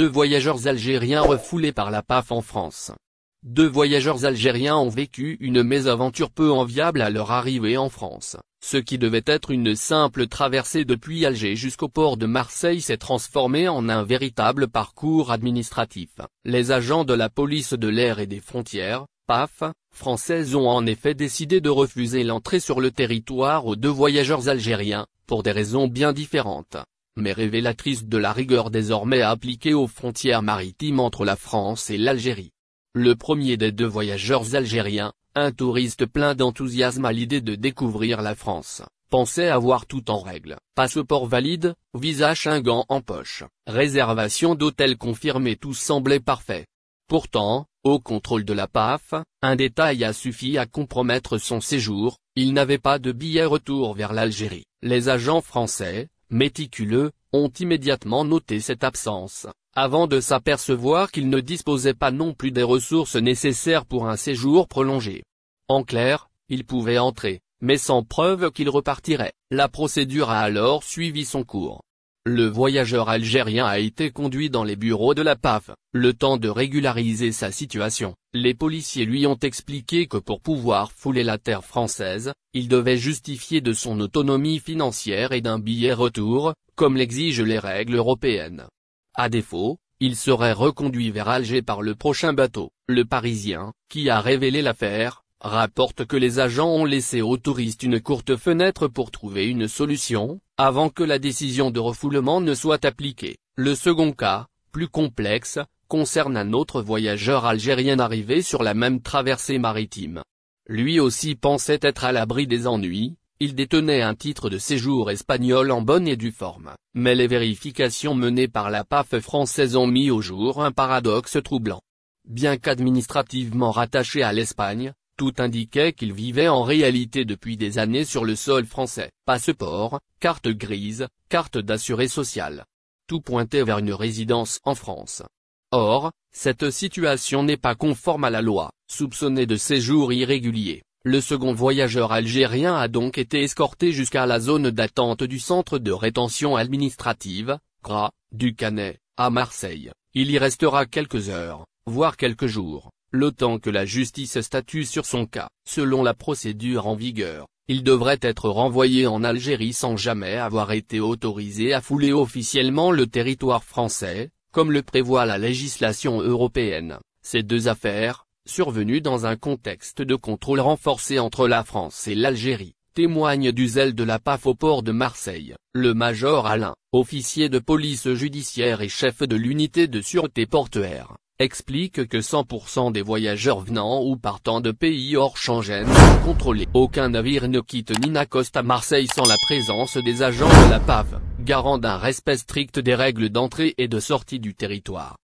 Deux voyageurs algériens refoulés par la PAF en France. Deux voyageurs algériens ont vécu une mésaventure peu enviable à leur arrivée en France. Ce qui devait être une simple traversée depuis Alger jusqu'au port de Marseille s'est transformé en un véritable parcours administratif. Les agents de la police de l'air et des frontières, PAF, française ont en effet décidé de refuser l'entrée sur le territoire aux deux voyageurs algériens, pour des raisons bien différentes, mais révélatrices de la rigueur désormais appliquée aux frontières maritimes entre la France et l'Algérie. Le premier des deux voyageurs algériens, un touriste plein d'enthousiasme à l'idée de découvrir la France, pensait avoir tout en règle. Passeport valide, visa Schengen en poche, réservation d'hôtel confirmée, tout semblait parfait. Pourtant, au contrôle de la PAF, un détail a suffi à compromettre son séjour, il n'avait pas de billet retour vers l'Algérie. Les agents français, méticuleux, ont immédiatement noté cette absence, avant de s'apercevoir qu'il ne disposait pas non plus des ressources nécessaires pour un séjour prolongé. En clair, il pouvait entrer, mais sans preuve qu'il repartirait. La procédure a alors suivi son cours. Le voyageur algérien a été conduit dans les bureaux de la PAF, le temps de régulariser sa situation. Les policiers lui ont expliqué que pour pouvoir fouler la terre française, il devait justifier de son autonomie financière et d'un billet retour, comme l'exigent les règles européennes. À défaut, il serait reconduit vers Alger par le prochain bateau. Le Parisien, qui a révélé l'affaire, rapporte que les agents ont laissé aux touristes une courte fenêtre pour trouver une solution, avant que la décision de refoulement ne soit appliquée. Le second cas, plus complexe, concerne un autre voyageur algérien arrivé sur la même traversée maritime. Lui aussi pensait être à l'abri des ennuis, il détenait un titre de séjour espagnol en bonne et due forme. Mais les vérifications menées par la PAF française ont mis au jour un paradoxe troublant. Bien qu'administrativement rattaché à l'Espagne, tout indiquait qu'il vivait en réalité depuis des années sur le sol français. Passeport, carte grise, carte d'assuré social. Tout pointait vers une résidence en France. Or, cette situation n'est pas conforme à la loi. Soupçonné de séjour irrégulier, le second voyageur algérien a donc été escorté jusqu'à la zone d'attente du centre de rétention administrative, CRA, du Canet, à Marseille. Il y restera quelques heures, voire quelques jours, le temps que la justice statue sur son cas. Selon la procédure en vigueur, il devrait être renvoyé en Algérie sans jamais avoir été autorisé à fouler officiellement le territoire français, comme le prévoit la législation européenne. Ces deux affaires, survenues dans un contexte de contrôle renforcé entre la France et l'Algérie, témoignent du zèle de la PAF au port de Marseille. Le major Alain, officier de police judiciaire et chef de l'unité de sûreté portuaire, explique que 100% des voyageurs venant ou partant de pays hors Schengen sont contrôlés. Aucun navire ne quitte ni n'accoste à Marseille sans la présence des agents de la PAF, garant d'un respect strict des règles d'entrée et de sortie du territoire.